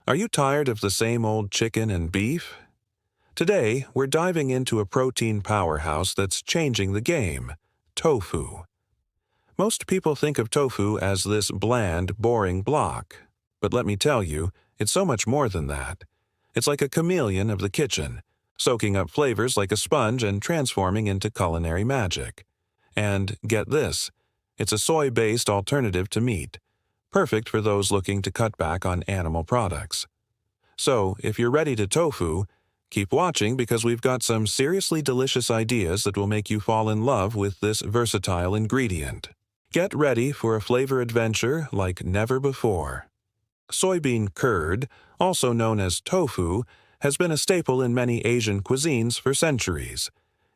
Are you tired of the same old chicken and beef? Today, we're diving into a protein powerhouse that's changing the game: tofu. Most people think of tofu as this bland, boring block. But let me tell you, it's so much more than that. It's like a chameleon of the kitchen, soaking up flavors like a sponge and transforming into culinary magic. And get this, it's a soy-based alternative to meat, perfect for those looking to cut back on animal products. So, if you're ready to tofu, keep watching because we've got some seriously delicious ideas that will make you fall in love with this versatile ingredient. Get ready for a flavor adventure like never before. Soybean curd, also known as tofu, has been a staple in many Asian cuisines for centuries.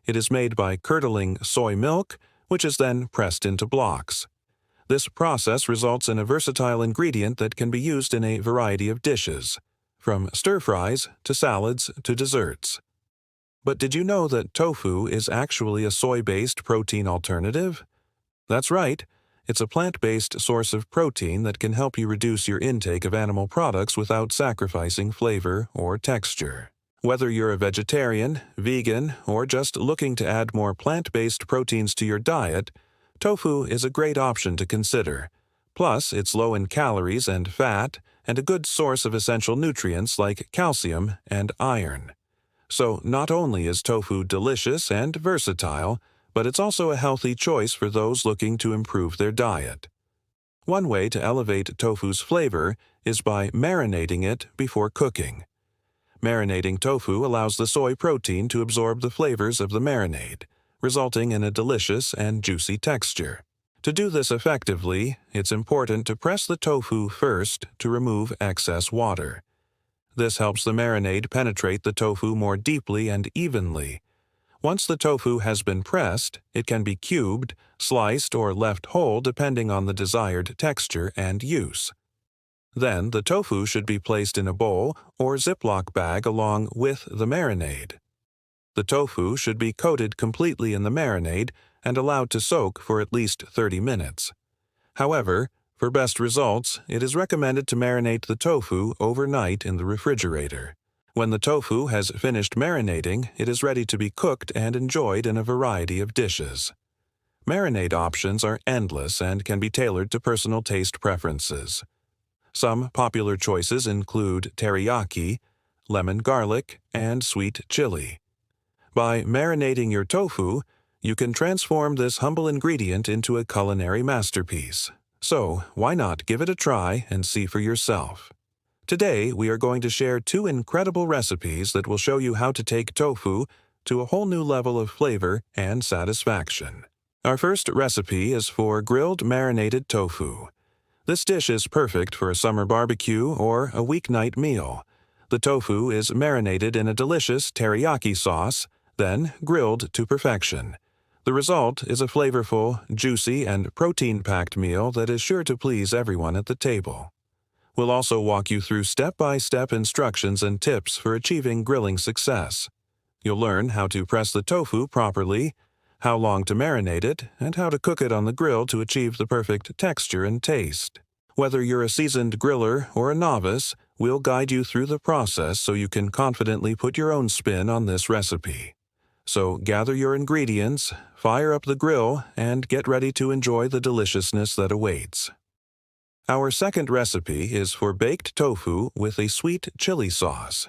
It is made by curdling soy milk, which is then pressed into blocks. This process results in a versatile ingredient that can be used in a variety of dishes, from stir-fries to salads to desserts. But did you know that tofu is actually a soy-based protein alternative? That's right. It's a plant-based source of protein that can help you reduce your intake of animal products without sacrificing flavor or texture. Whether you're a vegetarian, vegan, or just looking to add more plant-based proteins to your diet, tofu is a great option to consider. Plus, it's low in calories and fat, and a good source of essential nutrients like calcium and iron. So not only is tofu delicious and versatile, but it's also a healthy choice for those looking to improve their diet. One way to elevate tofu's flavor is by marinating it before cooking. Marinating tofu allows the soy protein to absorb the flavors of the marinade, resulting in a delicious and juicy texture. To do this effectively, it's important to press the tofu first to remove excess water. This helps the marinade penetrate the tofu more deeply and evenly. Once the tofu has been pressed, it can be cubed, sliced, or left whole depending on the desired texture and use. Then, the tofu should be placed in a bowl or Ziploc bag along with the marinade. The tofu should be coated completely in the marinade and allowed to soak for at least 30 minutes. However, for best results, it is recommended to marinate the tofu overnight in the refrigerator. When the tofu has finished marinating, it is ready to be cooked and enjoyed in a variety of dishes. Marinade options are endless and can be tailored to personal taste preferences. Some popular choices include teriyaki, lemon garlic, and sweet chili. By marinating your tofu, you can transform this humble ingredient into a culinary masterpiece. So, why not give it a try and see for yourself? Today, we are going to share 2 incredible recipes that will show you how to take tofu to a whole new level of flavor and satisfaction. Our first recipe is for grilled marinated tofu. This dish is perfect for a summer barbecue or a weeknight meal. The tofu is marinated in a delicious teriyaki sauce, then grilled to perfection. The result is a flavorful, juicy, and protein-packed meal that is sure to please everyone at the table. We'll also walk you through step-by-step instructions and tips for achieving grilling success. You'll learn how to press the tofu properly, how long to marinate it, and how to cook it on the grill to achieve the perfect texture and taste. Whether you're a seasoned griller or a novice, we'll guide you through the process so you can confidently put your own spin on this recipe. So gather your ingredients, fire up the grill, and get ready to enjoy the deliciousness that awaits. Our second recipe is for baked tofu with a sweet chili sauce.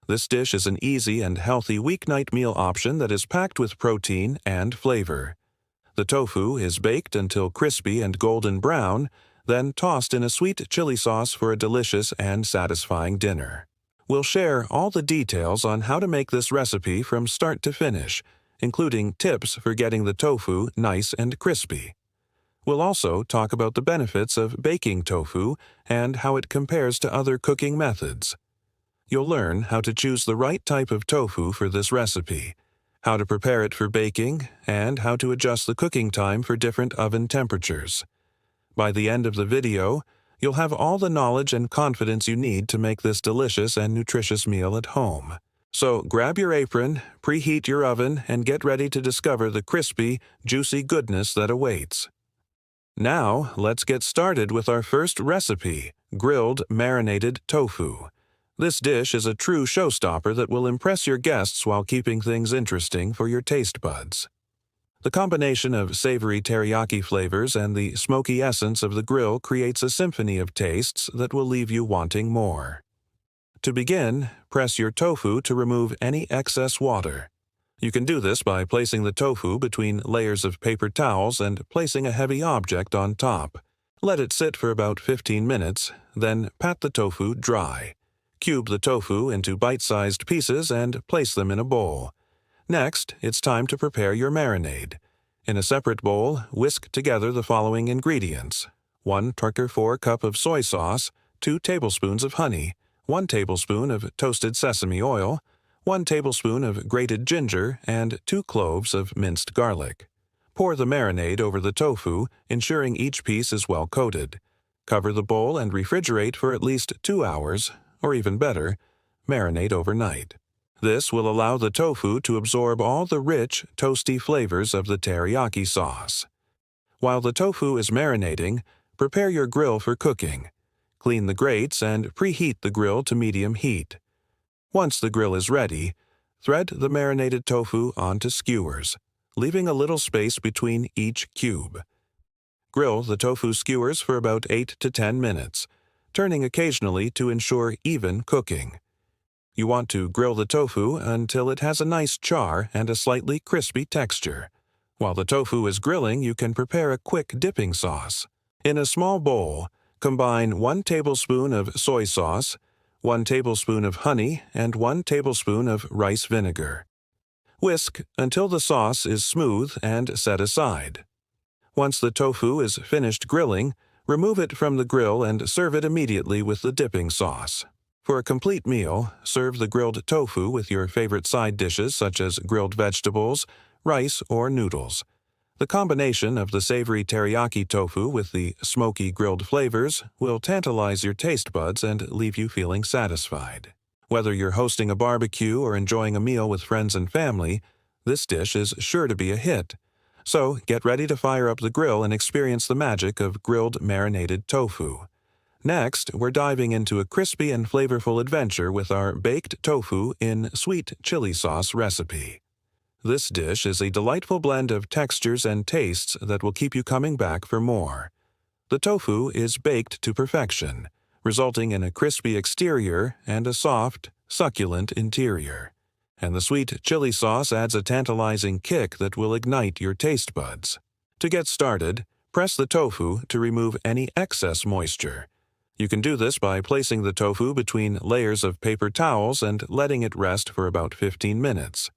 This dish is an easy and healthy weeknight meal option that is packed with protein and flavor. The tofu is baked until crispy and golden brown, then tossed in a sweet chili sauce for a delicious and satisfying dinner. We'll share all the details on how to make this recipe from start to finish, including tips for getting the tofu nice and crispy. We'll also talk about the benefits of baking tofu and how it compares to other cooking methods. You'll learn how to choose the right type of tofu for this recipe, how to prepare it for baking, and how to adjust the cooking time for different oven temperatures. By the end of the video, you'll have all the knowledge and confidence you need to make this delicious and nutritious meal at home. So grab your apron, preheat your oven, and get ready to discover the crispy, juicy goodness that awaits. Now, let's get started with our first recipe, grilled marinated tofu. This dish is a true showstopper that will impress your guests while keeping things interesting for your taste buds. The combination of savory teriyaki flavors and the smoky essence of the grill creates a symphony of tastes that will leave you wanting more. To begin, press your tofu to remove any excess water. You can do this by placing the tofu between layers of paper towels and placing a heavy object on top. Let it sit for about 15 minutes, then pat the tofu dry. Cube the tofu into bite-sized pieces and place them in a bowl. Next, it's time to prepare your marinade. In a separate bowl, whisk together the following ingredients: 1/4 cup of soy sauce, 2 tablespoons of honey, 1 tablespoon of toasted sesame oil, 1 tablespoon of grated ginger, and 2 cloves of minced garlic. Pour the marinade over the tofu, ensuring each piece is well coated. Cover the bowl and refrigerate for at least 2 hours, or even better, marinate overnight. This will allow the tofu to absorb all the rich, toasty flavors of the teriyaki sauce. While the tofu is marinating, prepare your grill for cooking. Clean the grates and preheat the grill to medium heat. Once the grill is ready, thread the marinated tofu onto skewers, leaving a little space between each cube. Grill the tofu skewers for about 8 to 10 minutes, turning occasionally to ensure even cooking. You want to grill the tofu until it has a nice char and a slightly crispy texture. While the tofu is grilling, you can prepare a quick dipping sauce. In a small bowl, combine 1 tablespoon of soy sauce, 1 tablespoon of honey, and 1 tablespoon of rice vinegar. Whisk until the sauce is smooth and set aside. Once the tofu is finished grilling, remove it from the grill and serve it immediately with the dipping sauce. For a complete meal, serve the grilled tofu with your favorite side dishes such as grilled vegetables, rice, or noodles. The combination of the savory teriyaki tofu with the smoky grilled flavors will tantalize your taste buds and leave you feeling satisfied. Whether you're hosting a barbecue or enjoying a meal with friends and family, this dish is sure to be a hit. So get ready to fire up the grill and experience the magic of grilled marinated tofu. Next, we're diving into a crispy and flavorful adventure with our baked tofu in sweet chili sauce recipe. This dish is a delightful blend of textures and tastes that will keep you coming back for more. The tofu is baked to perfection, resulting in a crispy exterior and a soft, succulent interior. And the sweet chili sauce adds a tantalizing kick that will ignite your taste buds. To get started, press the tofu to remove any excess moisture. You can do this by placing the tofu between layers of paper towels and letting it rest for about 15 minutes.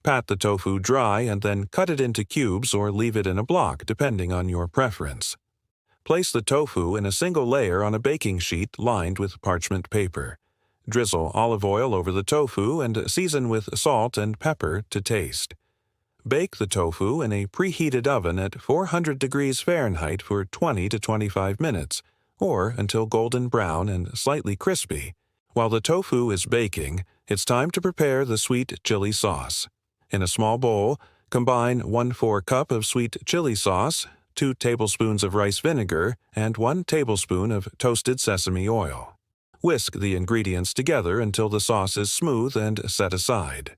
Pat the tofu dry and then cut it into cubes or leave it in a block, depending on your preference. Place the tofu in a single layer on a baking sheet lined with parchment paper. Drizzle olive oil over the tofu and season with salt and pepper to taste. Bake the tofu in a preheated oven at 400 degrees Fahrenheit for 20 to 25 minutes, or until golden brown and slightly crispy. While the tofu is baking, it's time to prepare the sweet chili sauce. In a small bowl, combine 1/4 cup of sweet chili sauce, 2 tablespoons of rice vinegar, and 1 tablespoon of toasted sesame oil. Whisk the ingredients together until the sauce is smooth and set aside.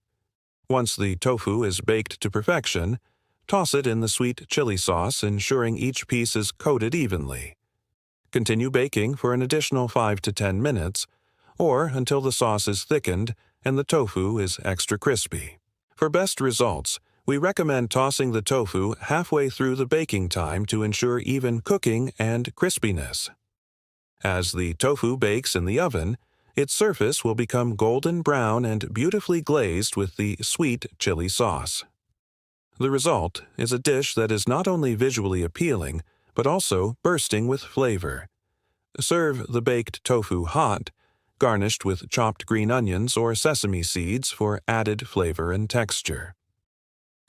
Once the tofu is baked to perfection, toss it in the sweet chili sauce, ensuring each piece is coated evenly. Continue baking for an additional 5 to 10 minutes, or until the sauce is thickened and the tofu is extra crispy. For best results, we recommend tossing the tofu halfway through the baking time to ensure even cooking and crispiness. As the tofu bakes in the oven, its surface will become golden brown and beautifully glazed with the sweet chili sauce. The result is a dish that is not only visually appealing, but also bursting with flavor. Serve the baked tofu hot, garnished with chopped green onions or sesame seeds for added flavor and texture.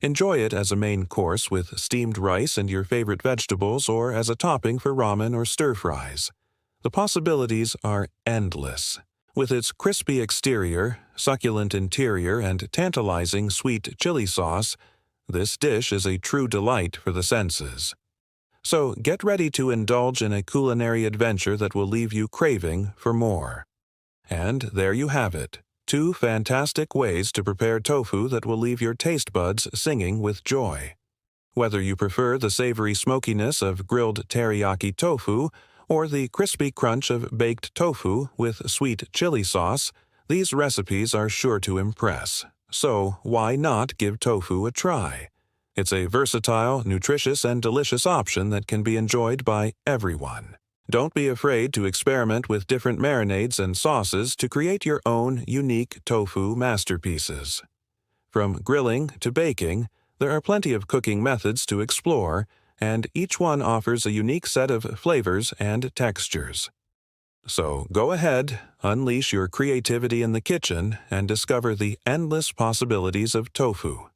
Enjoy it as a main course with steamed rice and your favorite vegetables, or as a topping for ramen or stir-fries. The possibilities are endless. With its crispy exterior, succulent interior, and tantalizing sweet chili sauce, this dish is a true delight for the senses. So get ready to indulge in a culinary adventure that will leave you craving for more. And there you have it, 2 fantastic ways to prepare tofu that will leave your taste buds singing with joy. Whether you prefer the savory smokiness of grilled teriyaki tofu or the crispy crunch of baked tofu with sweet chili sauce, these recipes are sure to impress. So why not give tofu a try? It's a versatile, nutritious, and delicious option that can be enjoyed by everyone. Don't be afraid to experiment with different marinades and sauces to create your own unique tofu masterpieces. From grilling to baking, there are plenty of cooking methods to explore, and each one offers a unique set of flavors and textures. So go ahead, unleash your creativity in the kitchen, and discover the endless possibilities of tofu.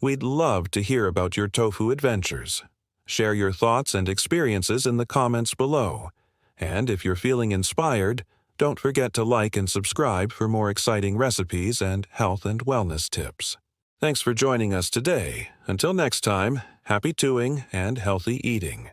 We'd love to hear about your tofu adventures. Share your thoughts and experiences in the comments below. And if you're feeling inspired, don't forget to like and subscribe for more exciting recipes and health and wellness tips. Thanks for joining us today. Until next time, happy chewing and healthy eating.